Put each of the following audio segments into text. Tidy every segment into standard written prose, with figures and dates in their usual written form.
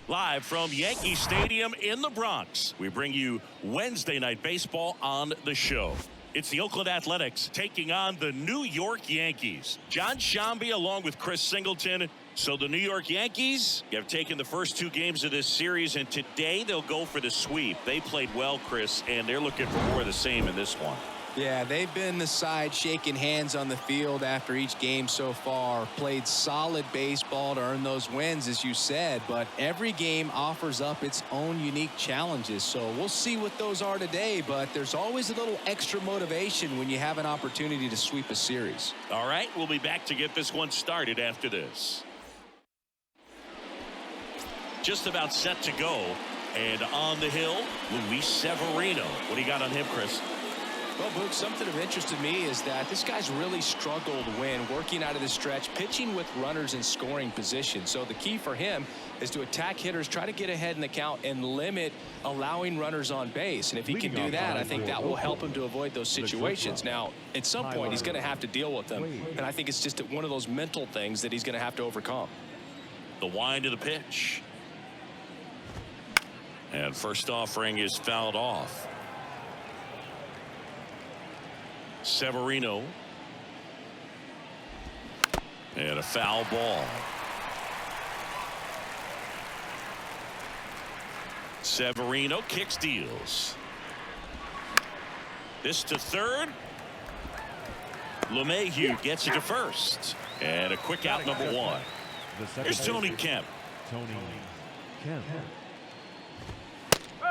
Live from Yankee Stadium in the Bronx, we bring you Wednesday Night Baseball on the show. It's the Oakland Athletics taking on the New York Yankees. John Sciambi along with Chris Singleton. So the New York Yankees have taken the first two games of this series, and today they'll go for the sweep. They played well, Chris, and they're looking for more of the same in this one. Yeah, they've been the side shaking hands on the field after each game so far. Played solid baseball to earn those wins, as you said, but every game offers up its own unique challenges. So we'll see what those are today, but there's always a little extra motivation when you have an opportunity to sweep a series. All right, we'll be back to get this one started after this. Just about set to go, and on the hill, Luis Severino. What do you got on him, Chris? Well, Boog, something of interest to me is that this guy's really struggled when working out of the stretch, pitching with runners in scoring position. So the key for him is to attack hitters, try to get ahead in the count, and limit allowing runners on base. And if he can do that, I think that will help him to avoid those situations. Now, at some point, he's going to have to deal with them. And I think it's just one of those mental things that he's going to have to overcome. The wind of the pitch. And first offering is fouled off. Severino. And a foul ball. Severino kicks, deals. This to third. LeMahieu gets it to first. And a quick out, number one. Here's Tony Kemp.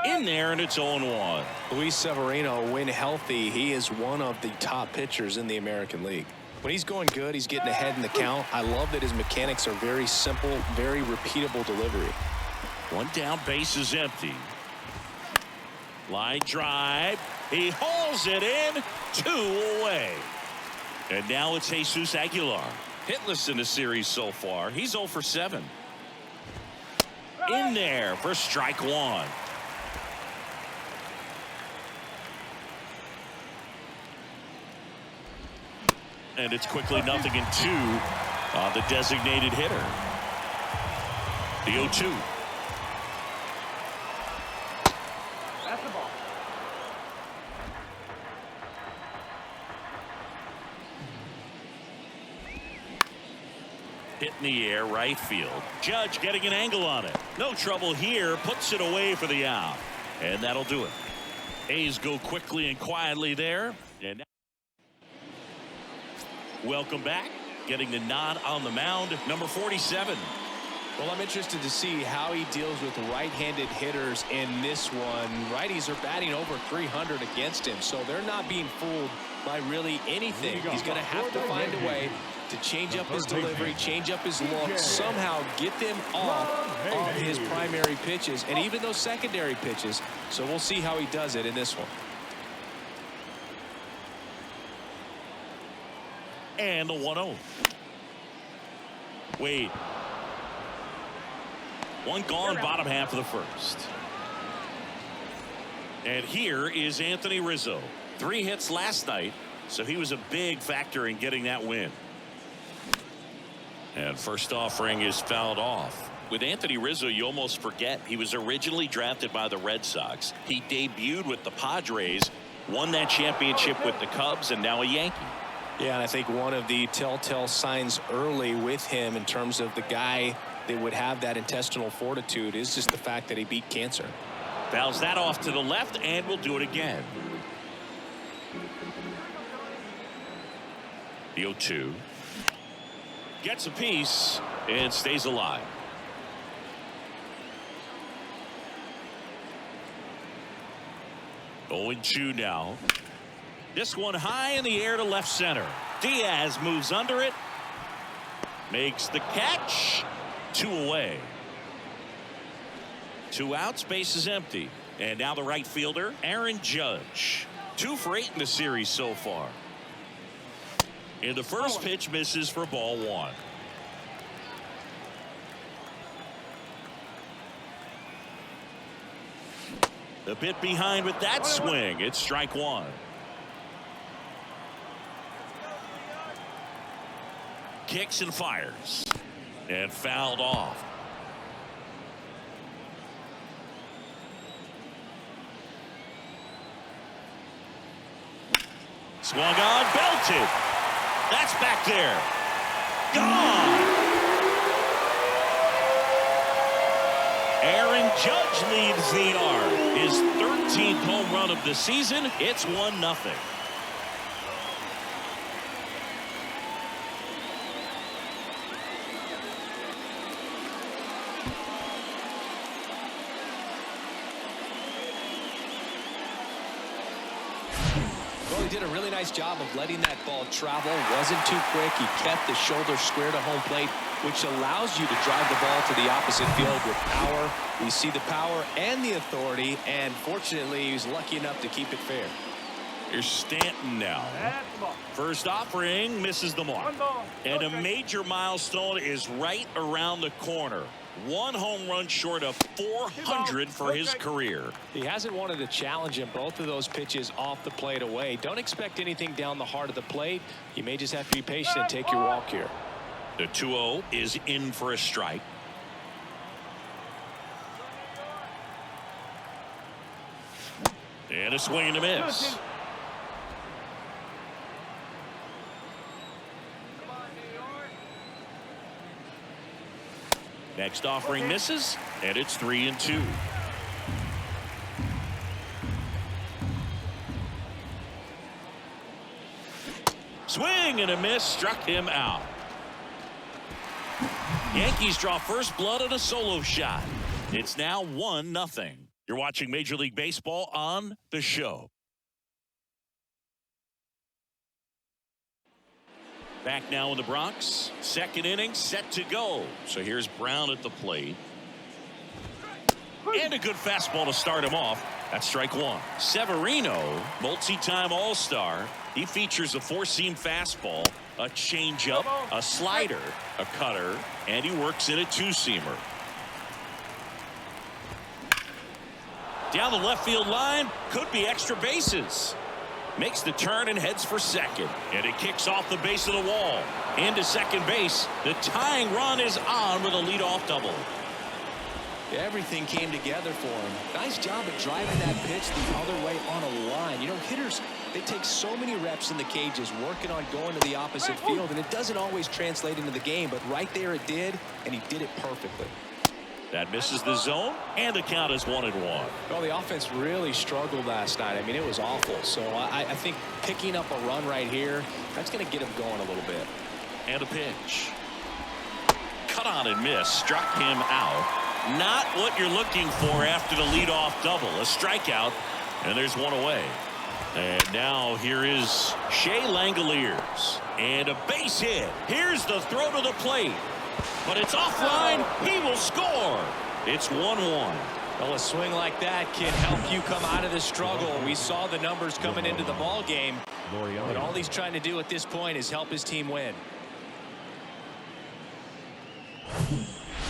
In there, and it's 0-1. Luis Severino, when healthy, he is one of the top pitchers in the American League. When he's going good, he's getting ahead in the count. I love that his mechanics are very simple, very repeatable delivery. One down, base is empty. Line drive. He hauls it in, 2 away. And now it's Jesus Aguilar. Hitless in the series so far. He's 0 for 7. In there for strike one. And it's quickly 0-2 on the designated hitter. The 0-2. That's the ball. Hit in the air, right field. Judge getting an angle on it. No trouble here. Puts it away for the out. And that'll do it. A's go quickly and quietly there. And welcome back. Getting the nod on the mound, number 47. Well, I'm interested to see how he deals with right-handed hitters in this one. Righties are batting over 300 against him, so they're not being fooled by really anything. He's going to have to find a way to change up his delivery, change up his look, somehow get them off of his primary pitches and even those secondary pitches. So we'll see how he does it in this one. And the 1-0. Wade. One gone, bottom half of the first. And here is Anthony Rizzo. 3 hits last night, so he was a big factor in getting that win. And first offering is fouled off. With Anthony Rizzo, you almost forget he was originally drafted by the Red Sox. He debuted with the Padres, won that championship with the Cubs, and now a Yankee. Yeah, and I think one of the telltale signs early with him in terms of the guy that would have that intestinal fortitude is just the fact that he beat cancer. Fouls that off to the left, and we'll do it again. The 0-2. Gets a piece and stays alive. Oh, 0-2 now. This one high in the air to left center. Diaz moves under it. Makes the catch. 2 away. 2 outs, base is empty. And now the right fielder, Aaron Judge. 2 for 8 in the series so far. And the first pitch misses for ball 1. A bit behind with that swing. It's strike 1. Kicks and fires. And fouled off. Swung on, belted. That's back there. Gone. Aaron Judge leads the yard. His 13th home run of the season. It's 1-0. Well, he did a really nice job of letting that ball travel. Wasn't too quick. He kept the shoulder square to home plate, which allows you to drive the ball to the opposite field with power. We see the power and the authority, and fortunately, he was lucky enough to keep it fair. Here's Stanton now. First offering misses the mark. And a major milestone is right around the corner. 1 home run short of 400 for his career. He hasn't wanted a challenge in both of those pitches off the plate away. Don't expect anything down the heart of the plate. You may just have to be patient and take your walk here. The 2-0 is in for a strike. And a swing and a miss. Next offering misses, and it's 3-2. Swing and a miss, struck him out. Yankees draw first blood on a solo shot. It's now 1-0. You're watching Major League Baseball on the show. Back now in the Bronx. Second inning set to go. So here's Brown at the plate. And a good fastball to start him off. That's strike 1. Severino, multi-time All-Star. He features a 4-seam fastball, a changeup, a slider, a cutter, and he works in a 2-seamer. Down the left field line, could be extra bases. Makes the turn and heads for second. And it kicks off the base of the wall. Into second base. The tying run is on with a leadoff double. Everything came together for him. Nice job at driving that pitch the other way on a line. You know, hitters, they take so many reps in the cages working on going to the opposite field, and it doesn't always translate into the game, but right there it did, and he did it perfectly. That misses the zone, and the count is 1-1. Well, the offense really struggled last night. I mean, it was awful. So I think picking up a run right here, that's going to get him going a little bit. And a pitch. Cut on and miss. Struck him out. Not what you're looking for after the leadoff double. A strikeout, and there's one away. And now here is Shea Langeliers. And a base hit. Here's the throw to the plate. But it's offline. He will score. It's 1-1. Well, a swing like that can help you come out of the struggle. We saw the numbers coming into the ball game. But all he's trying to do at this point is help his team win.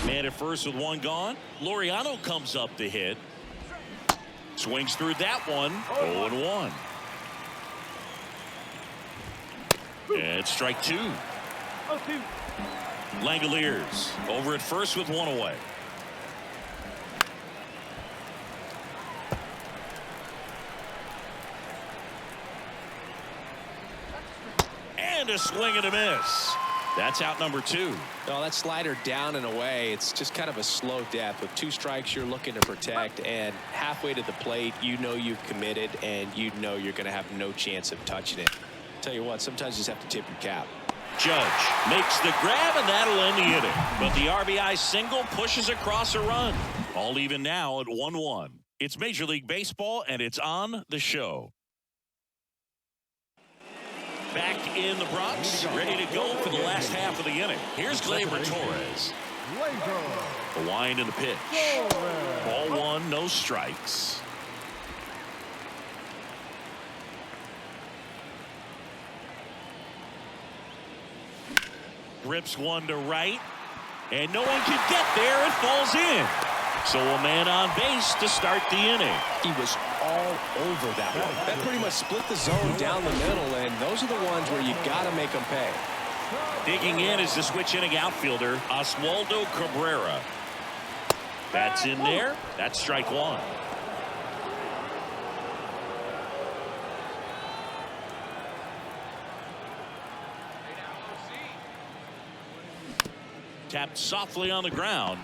Man at first with 1 gone. Laureano comes up to hit. Swings through that one. 0-1. And strike 2. Langeliers over at first with 1 away. And a swing and a miss. That's out number 2. Well, that slider down and away, it's just kind of a slow death. With 2 strikes you're looking to protect, and halfway to the plate you know you've committed and you know you're going to have no chance of touching it. Tell you what, sometimes you just have to tip your cap. Judge makes the grab, and that'll end the inning. But the RBI single pushes across a run. All even now at 1-1. It's Major League Baseball, and it's on the show. Back in the Bronx, ready to go for the last half of the inning. Here's Gleyber Torres. The wind and the pitch. Ball 1, no strikes. Rips one to right, and no one can get there. It falls in. So a man on base to start the inning. He was all over that one. That pretty much split the zone down the middle, and those are the ones where you got to make them pay. Digging in is the switch inning outfielder, Oswaldo Cabrera. That's in there. That's strike 1. Tapped softly on the ground.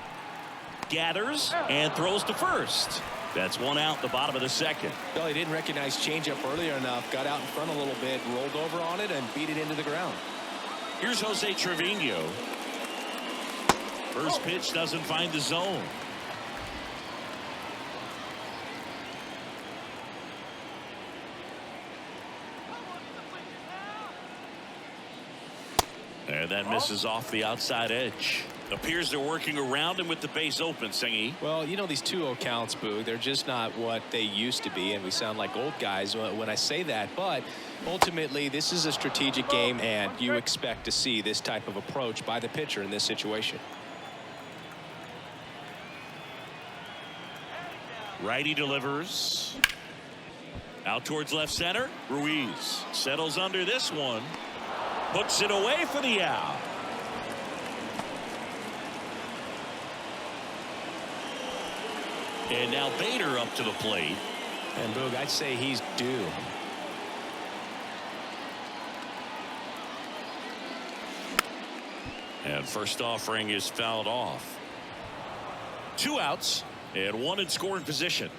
Gathers and throws to first. That's one out the bottom of the second. Well, he didn't recognize changeup earlier enough. Got out in front a little bit, rolled over on it, and beat it into the ground. Here's Jose Trevino. First pitch doesn't find the zone. And that misses off the outside edge. Appears they're working around him with the base open, Singy. Well, you know, these 2-0 counts, Boog, they're just not what they used to be, and we sound like old guys when I say that. But ultimately, this is a strategic game, and you expect to see this type of approach by the pitcher in this situation. Righty delivers. Out towards left center. Ruiz settles under this one. Puts it away for the out. And now Bader up to the plate. And Boog, I'd say he's due. And first offering is fouled off. 2 outs and 1 in scoring position.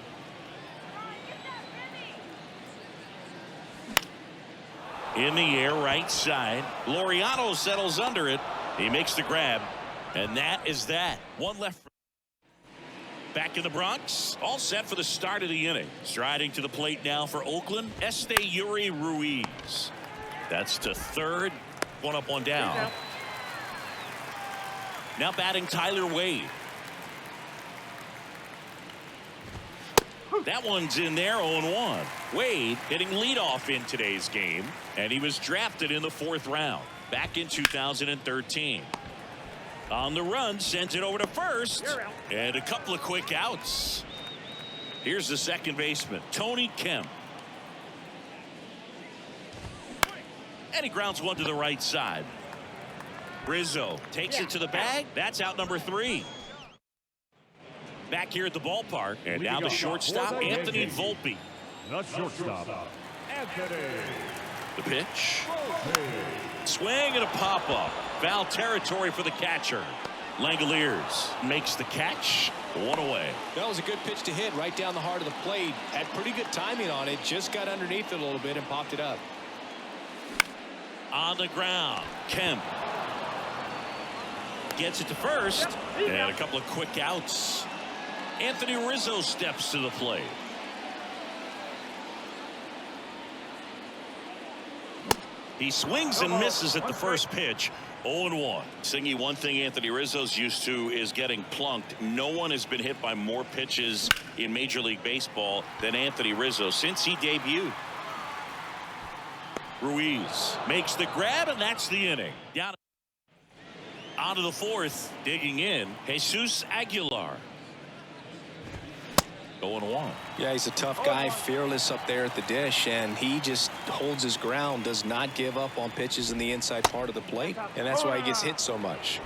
In the air, right side. Laureano settles under it. He makes the grab. And that is that. One left. Back in the Bronx. All set for the start of the inning. Striding to the plate now for Oakland. Yuri Ruiz. That's to third. One up, one down. Now batting Tyler Wade. That one's in there, 0-1. Wade hitting leadoff in today's game, and he was drafted in the 4th round back in 2013. On the run, sends it over to first, and a couple of quick outs. Here's the second baseman, Tony Kemp. And he grounds one to the right side. Rizzo takes it to the bag. That's out number 3. Back here at the ballpark, and now the shortstop, Anthony Volpe. The shortstop, Anthony. The pitch. Swing and a pop-up. Foul territory for the catcher. Langeliers makes the catch. 1 away. That was a good pitch to hit right down the heart of the plate. Had pretty good timing on it. Just got underneath it a little bit and popped it up. On the ground, Kemp gets it to first, and a couple of quick outs. Anthony Rizzo steps to the plate. He swings and misses at the first pitch. 0-1. Singy, one thing Anthony Rizzo's used to is getting plunked. No one has been hit by more pitches in Major League Baseball than Anthony Rizzo since he debuted. Ruiz makes the grab, and that's the inning. Down onto the 4th, digging in, Jesus Aguilar. 0-1. Yeah, he's a tough guy, fearless up there at the dish, and he just holds his ground, does not give up on pitches in the inside part of the plate, and that's why he gets hit so much.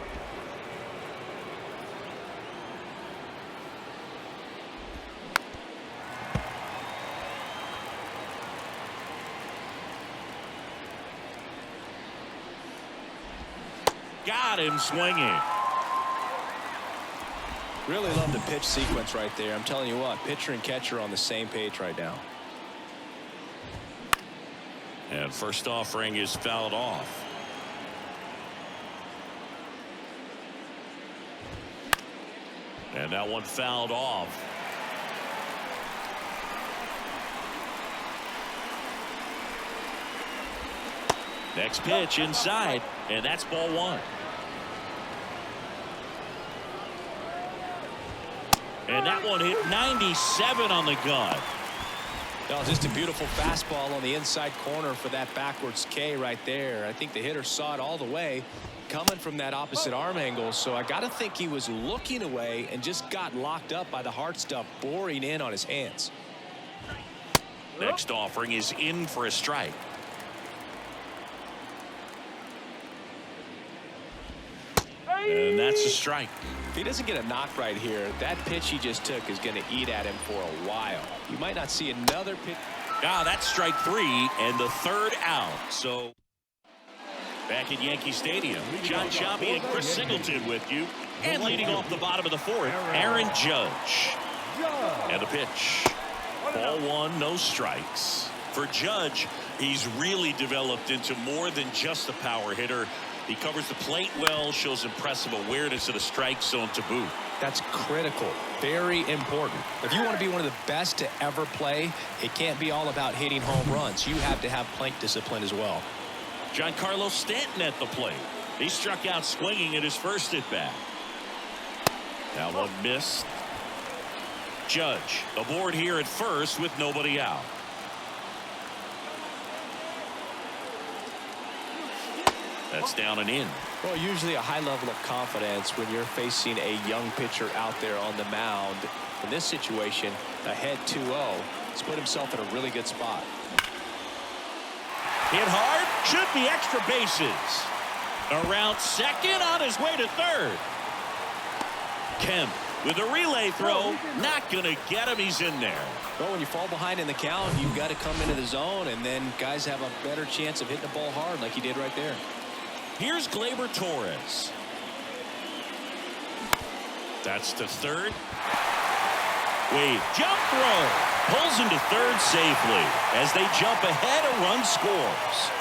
Got him swinging. Really love the pitch sequence right there. I'm telling you what, pitcher and catcher on the same page right now. And first offering is fouled off. And that one fouled off. Next pitch inside, and that's ball 1. And that one hit 97 on the gun. Well, just a beautiful fastball on the inside corner for that backwards K right there. I think the hitter saw it all the way coming from that opposite arm angle. So I got to think he was looking away and just got locked up by the hard stuff boring in on his hands. Next offering is in for a strike. And that's a strike. If he doesn't get a knock right here, that pitch he just took is going to eat at him for a while. You might not see another pitch. That's strike 3 and the 3rd out. So Back at Yankee Stadium, John Sciambi and Chris Singleton with you. And leading off the bottom of the fourth, Aaron Judge. And the pitch. Ball one, no strikes. For Judge, he's really developed into more than just a power hitter. He covers the plate well, shows impressive awareness of the strike zone to boot. That's critical. Very important. If you want to be one of the best to ever play, it can't be all about hitting home runs. You have to have plate discipline as well. Giancarlo Stanton at the plate. He struck out swinging at his first at bat. That one missed. Judge aboard here at first with nobody out. That's down and in. Well, usually a high level of confidence when you're facing a young pitcher out there on the mound. In this situation, ahead 2-0. He's put himself in a really good spot. Hit hard, should be extra bases. Around second, on his way to third. Kemp with a relay throw, not going to get him. He's in there. Well, when you fall behind in the count, you've got to come into the zone, and then guys have a better chance of hitting the ball hard like he did right there. Here's Gleyber Torres. That's to third. Wade, jump throw. Pulls him to third safely. As they jump ahead, a run scores.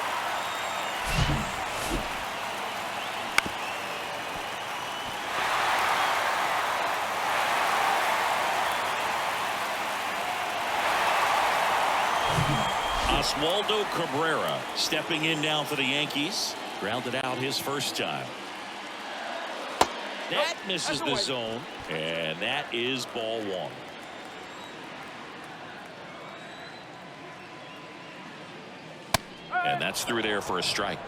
Oswaldo Cabrera stepping in now for the Yankees. Grounded out his first time. That misses the zone, and that is ball one. And that's through there for a strike.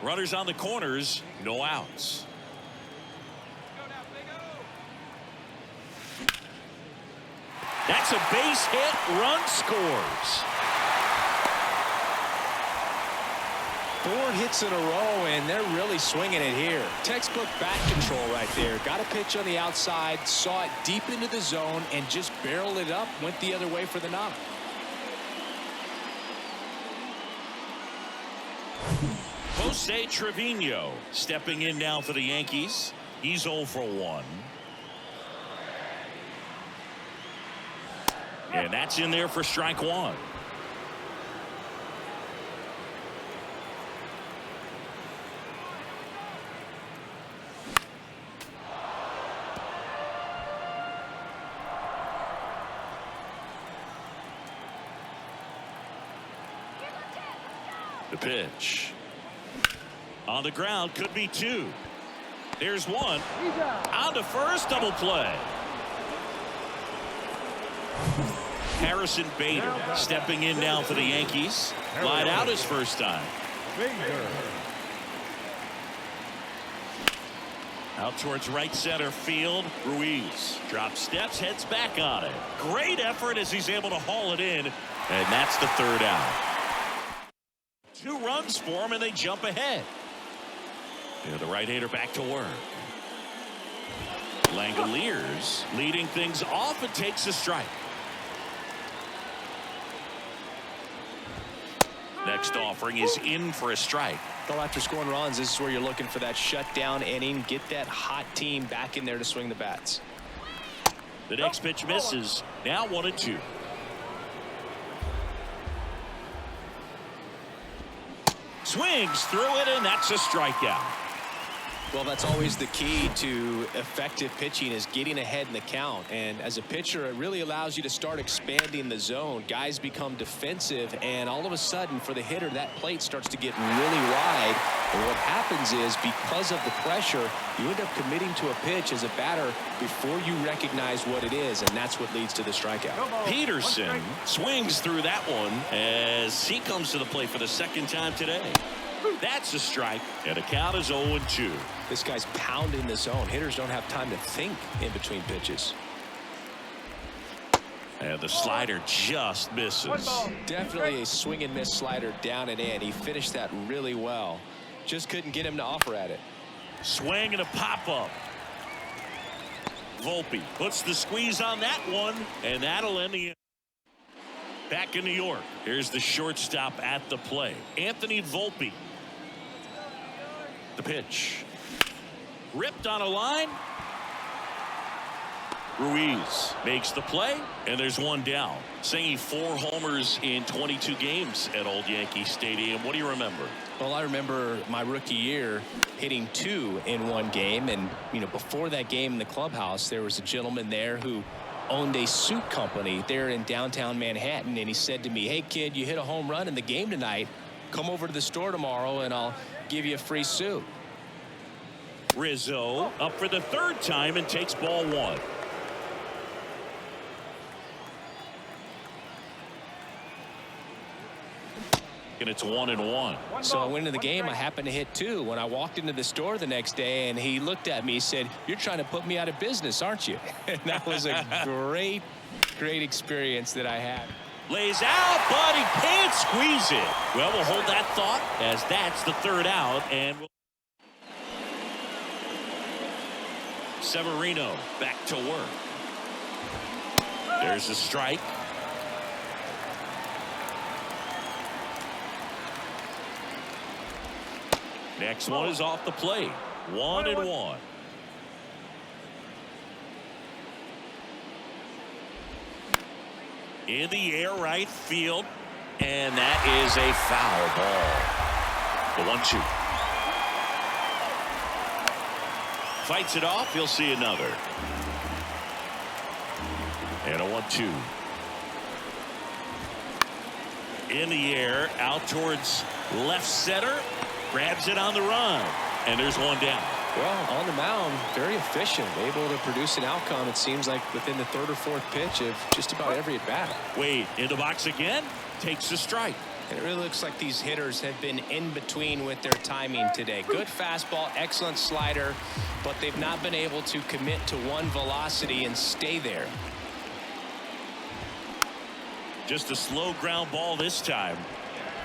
Runners on the corners, no outs. That's a base hit, run scores. 4 hits in a row, and they're really swinging it here. Textbook bat control right there. Got a pitch on the outside, saw it deep into the zone, and just barreled it up, went the other way for the knock. Jose Trevino stepping in now for the Yankees. He's 0 for 1. And that's in there for strike one. The pitch. On the ground, could be 2. There's 1. On to first, double play. Harrison Bader stepping in now for the Yankees. Lied out his first time. Out towards right center field. Ruiz drops steps, heads back on it. Great effort as he's able to haul it in. And that's the third out. 2 runs for him, and they jump ahead. And the right-hander back to work. Langeliers leading things off and takes a strike. Next offering is in for a strike. Well, after scoring runs, this is where you're looking for that shutdown inning. Get that hot team back in there to swing the bats. The next pitch misses. Now 1-2. Swings through it, and that's a strikeout. Well, that's always the key to effective pitching, is getting ahead in the count. And as a pitcher, it really allows you to start expanding the zone. Guys become defensive, and all of a sudden, for the hitter, that plate starts to get really wide. And what happens is, because of the pressure, you end up committing to a pitch as a batter before you recognize what it is, and that's what leads to the strikeout. Peterson swings through that one as he comes to the plate for the second time today. That's a strike, and the count is 0-2. This guy's pounding the zone. Hitters don't have time to think in between pitches. And the slider just misses. Definitely a swing and miss slider down and in. He finished that really well. Just couldn't get him to offer at it. Swing and a pop-up. Volpe puts the squeeze on that one, and that'll end the inning. Back in New York, here's the shortstop at the plate, Anthony Volpe. The pitch. Ripped on a line. Ruiz makes the play, and there's one down. Singing 4 homers in 22 games at Old Yankee Stadium. What do you remember? Well, I remember my rookie year hitting 2 in one game, and before that game in the clubhouse, there was a gentleman there who owned a suit company there in downtown Manhattan, and he said to me, "Hey kid, you hit a home run in the game tonight. Come over to the store tomorrow and I'll give you a free suit." Rizzo up for the 3rd time and takes ball 1. And it's 1-1. So I went into the game. I happened to hit 2 when I walked into the store the next day, and he looked at me. He said, "You're trying to put me out of business, aren't you?" And that was a great experience that I had. Lays out, but he can't squeeze it. Well, we'll hold that thought as that's the 3rd out, and Severino back to work. There's a strike. Next one is off the plate. 1-1. In the air, right field, and that is a foul ball. The 1-2. Fights it off. He'll see another. And a 1-2. In the air, out towards left center. Grabs it on the run, and there's one down. Well, on the mound, very efficient, able to produce an outcome, it seems like, within the 3rd or 4th pitch of just about every at bat. Wade in the box again, takes the strike. And it really looks like these hitters have been in between with their timing today. Good fastball, excellent slider, but they've not been able to commit to one velocity and stay there. Just a slow ground ball this time.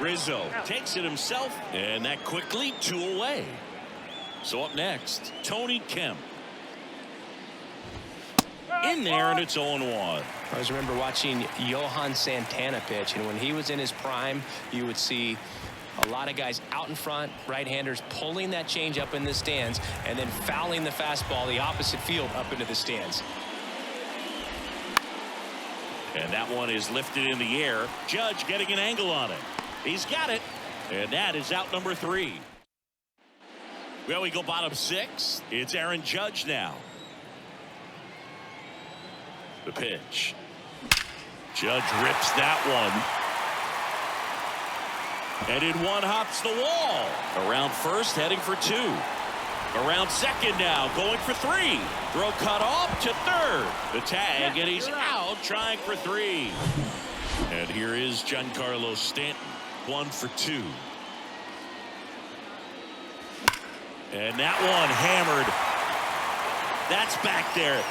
Rizzo takes it himself, and that quickly 2 away. So up next, Tony Kemp. In there, and it's 0-1. I always remember watching Johan Santana pitch, and when he was in his prime, you would see a lot of guys out in front, right-handers pulling that change up in the stands and then fouling the fastball the opposite field up into the stands. And that one is lifted in the air. Judge getting an angle on it. He's got it, and that is out number 3. Well, we go bottom 6. It's Aaron Judge now. The pitch. Judge rips that one. And in one hops the wall. Around first, heading for 2. Around second now, going for 3. Throw cut off to 3rd. The tag, and he's out trying for 3. And here is Giancarlo Stanton. 1 for 2. And that one hammered. That's back there.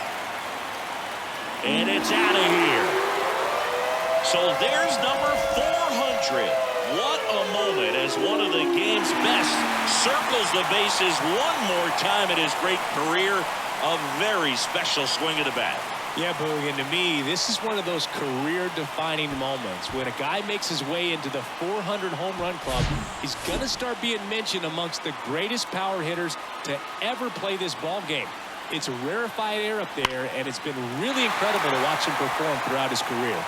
And it's out of here. So there's number 400. What a moment as one of the game's best circles the bases one more time in his great career. A very special swing of the bat. Yeah, Boog, and to me, this is one of those career-defining moments. When a guy makes his way into the 400 home run club, he's going to start being mentioned amongst the greatest power hitters to ever play this ball game. It's a rarefied air up there, and it's been really incredible to watch him perform throughout his career.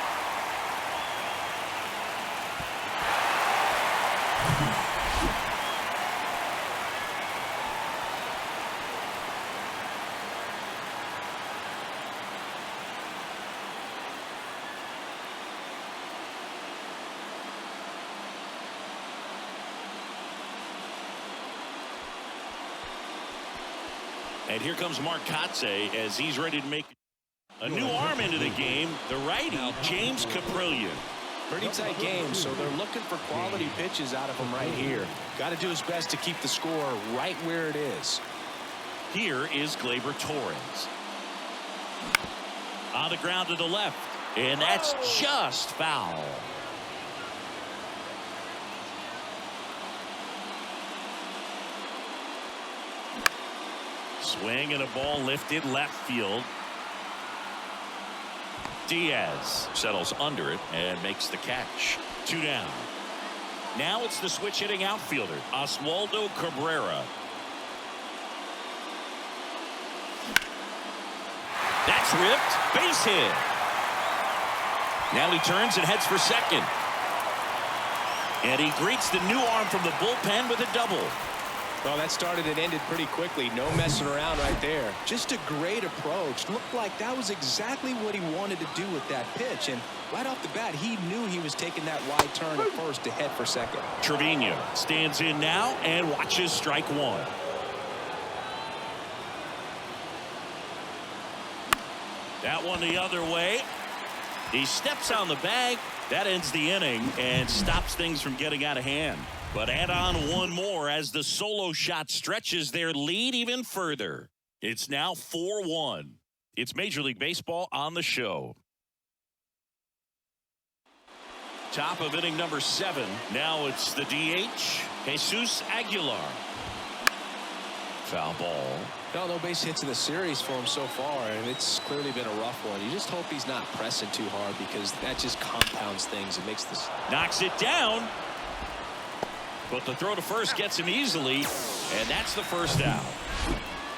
And here comes Mark Kotze as he's ready to make a new arm into the game. The righty, James Caprillion. Pretty tight game, so they're looking for quality pitches out of him right here. Got to do his best to keep the score right where it is. Here is Gleyber Torres. On the ground to the left, and that's just foul. Swing and a ball lifted left field. Diaz settles under it and makes the catch. 2 down. Now it's the switch hitting outfielder, Oswaldo Cabrera. That's ripped. Base hit. Now he turns and heads for second. And he greets the new arm from the bullpen with a double. Well, that started and ended pretty quickly. No messing around right there. Just a great approach. Looked like that was exactly what he wanted to do with that pitch. And right off the bat, he knew he was taking that wide turn at first to head for second. Trevino stands in now and watches strike one. That one the other way. He steps on the bag. That ends the inning and stops things from getting out of hand. But add on one more as the solo shot stretches their lead even further. It's now 4-1. It's Major League Baseball on the show. Top of inning number 7. Now it's the DH, Jesus Aguilar. Foul ball. No base hits in the series for him so far, and it's clearly been a rough one. You just hope he's not pressing too hard because that just compounds things. It makes this. Knocks it down. But the throw to first gets him easily, and that's the first out.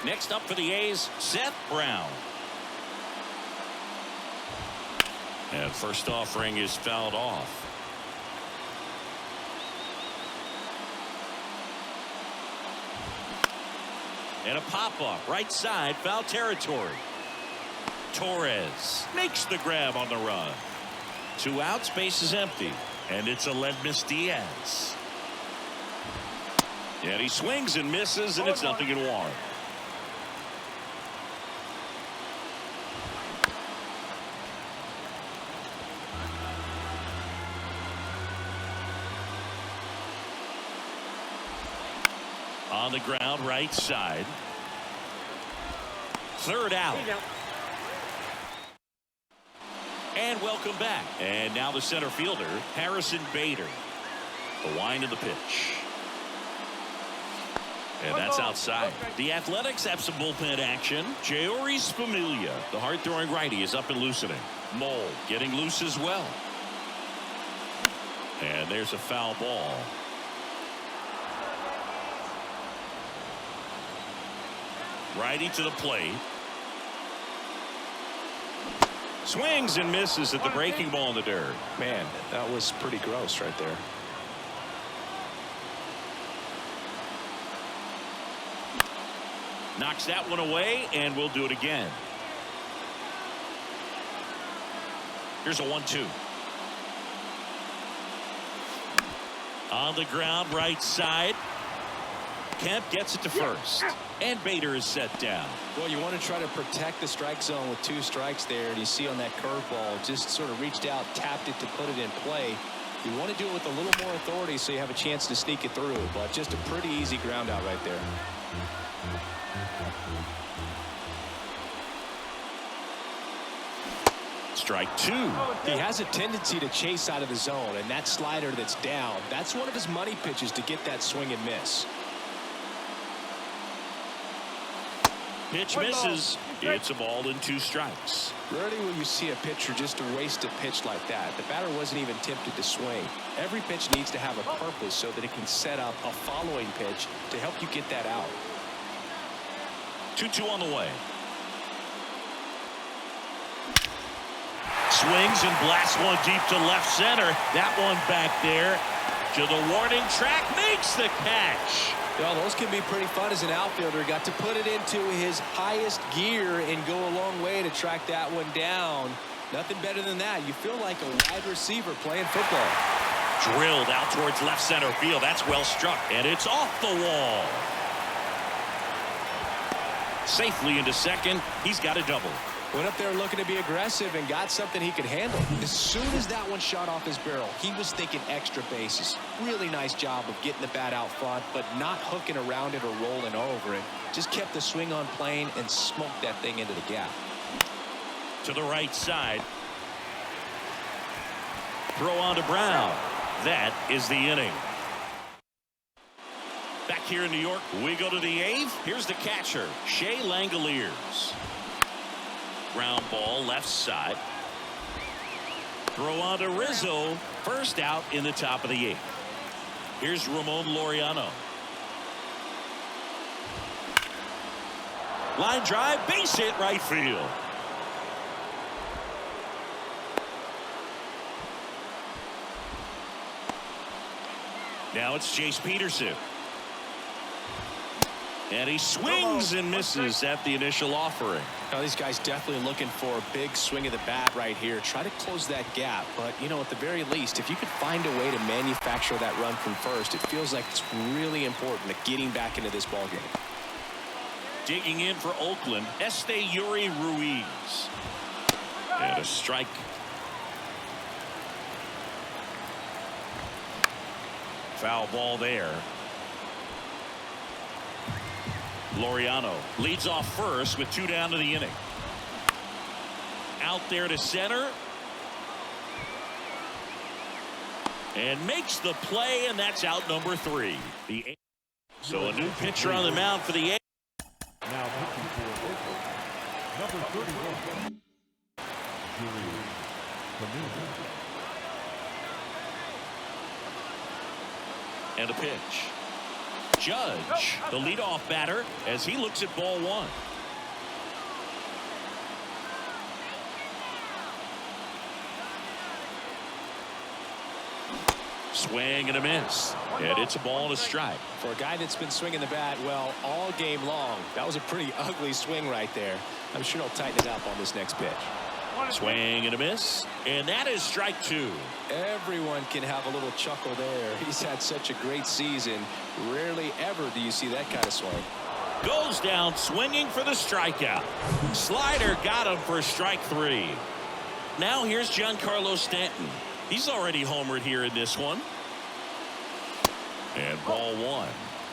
Next up for the A's, Seth Brown. And first offering is fouled off. And a pop-up right side, foul territory. Torres makes the grab on the run. 2 outs, base is empty, and it's Aledmys Diaz. And he swings and misses, and it's 0-1. On the ground, right side. Third out. And welcome back. And now the center fielder, Harrison Bader. The wind of the pitch. And that's outside. The Athletics have some bullpen action. Jeurys Familia, the hard-throwing righty, is up and loosening. Mole getting loose as well. And there's a foul ball. Righty to the plate. Swings and misses at the breaking ball in the dirt. Man, that was pretty gross right there. Knocks that one away, and we'll do it again. Here's a 1-2. On the ground, right side. Kemp gets it to first. And Bader is set down. Well, you want to try to protect the strike zone with 2 strikes there. And you see on that curveball, just sort of reached out, tapped it to put it in play. You want to do it with a little more authority so you have a chance to sneak it through. But just a pretty easy ground out right there. Strike 2. He has a tendency to chase out of the zone, and that slider that's down, that's one of his money pitches to get that swing and miss. Pitch misses. It's a ball and 2 strikes. Rarely will you see a pitcher just waste a pitch like that. The batter wasn't even tempted to swing. Every pitch needs to have a purpose so that it can set up a following pitch to help you get that out. 2-2 on the way. Swings and blasts one deep to left center. That one back there to the warning track, makes the catch. Well, those can be pretty fun as an outfielder. Got to put it into his highest gear and go a long way to track that one down. Nothing better than that. You feel like a wide receiver playing football. Drilled out towards left center field. That's well struck, and it's off the wall. Safely into second. He's got a double. Went up there looking to be aggressive and got something he could handle. As soon as that one shot off his barrel, he was thinking extra bases. Really nice job of getting the bat out front, but not hooking around it or rolling over it. Just kept the swing on plane and smoked that thing into the gap. To the right side. Throw on to Brown. That is the inning. Back here in New York, we go to the 8th. Here's the catcher, Shea Langeliers. Ground ball left side. Throw on to Rizzo. First out in the top of the 8th. Here's Ramon Laureano. Line drive, base hit right field. Now it's Chase Peterson. And he swings and misses at the initial offering. Now these guys definitely looking for a big swing of the bat right here. Try to close that gap. But, you know, at the very least, if you could find a way to manufacture that run from first, it feels like it's really important to getting back into this ball game. Digging in for Oakland, Yuri Ruiz. And a strike. Foul ball there. Laureano leads off first with 2 down to the inning. Out there to center. And makes the play, and that's out number 3. So a new pitcher on the mound for the Yankees. Now pitching for Oakland, number 31, And a pitch. Judge, the leadoff batter, as he looks at ball 1. Swing and a miss. And it's a ball and a strike. For a guy that's been swinging the bat, well, all game long, that was a pretty ugly swing right there. I'm sure he'll tighten it up on this next pitch. Swing and a miss. And that is strike 2. Everyone can have a little chuckle there. He's had such a great season. Rarely ever do you see that kind of swing. Goes down swinging for the strikeout. Slider got him for strike 3. Now here's Giancarlo Stanton. He's already homered here in this one. And ball 1.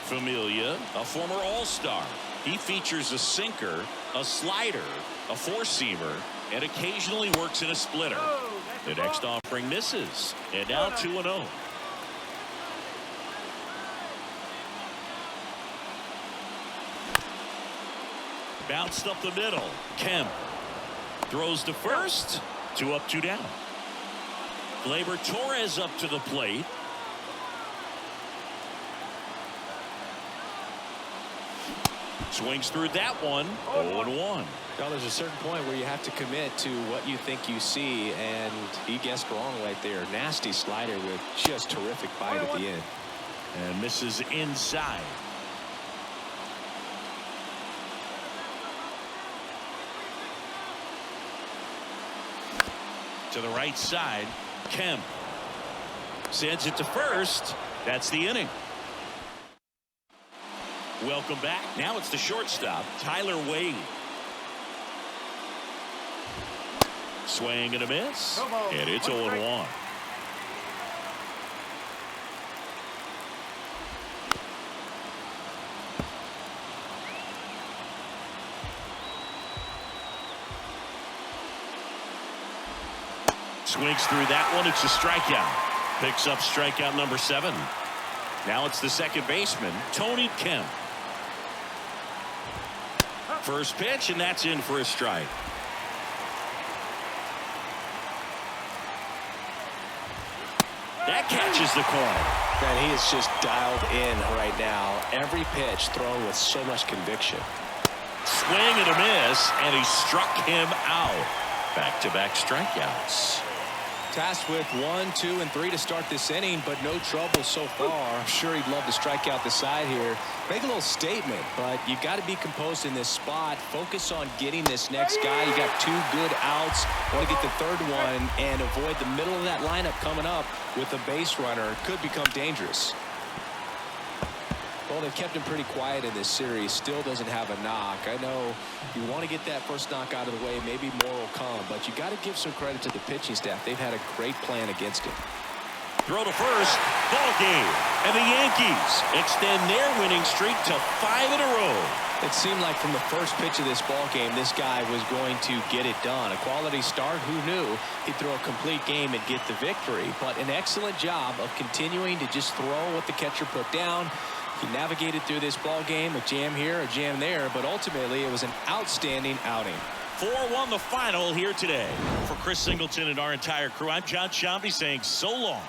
Familia, a former all-star. He features a sinker, a slider, a four-seamer, and occasionally works in a splitter. The next offering misses. And now 2-0. Bounced up the middle. Kemp throws to first. 2 up, 2 down. Gleyber Torres up to the plate. Swings through that one. 0-1. Well, there's a certain point where you have to commit to what you think you see, and he guessed wrong right there. Nasty slider with just terrific bite at the end. And misses inside. To the right side. Kemp sends it to first. That's the inning. Welcome back. Now it's the shortstop, Tyler Wade. Swing and a miss. And it's 0-1. Swings through that one. It's a strikeout. Picks up strikeout number 7. Now it's the second baseman, Tony Kemp. First pitch, and that's in for a strike. That catches the corner. Man, he is just dialed in right now. Every pitch thrown with so much conviction. Swing and a miss, and he struck him out. Back-to-back strikeouts. Tasked with 1, 2, and 3 to start this inning, but no trouble so far. I'm sure he'd love to strike out the side here. Make a little statement, but you got to be composed in this spot. Focus on getting this next guy. You got 2 good outs. Want to get the third one and avoid the middle of that lineup coming up with a base runner. It could become dangerous. Well, they've kept him pretty quiet in this series. Still doesn't have a knock. I know you want to get that first knock out of the way. Maybe more will come, but you got to give some credit to the pitching staff. They've had a great plan against him. Throw to first. Ball game. And the Yankees extend their winning streak to 5 in a row. It seemed like from the first pitch of this ball game, this guy was going to get it done. A quality start. Who knew he'd throw a complete game and get the victory? But an excellent job of continuing to just throw what the catcher put down. He navigated through this ball game, a jam here, a jam there, but ultimately it was an outstanding outing. 4-1 the final here today. For Chris Singleton and our entire crew, I'm John Shambi saying so long.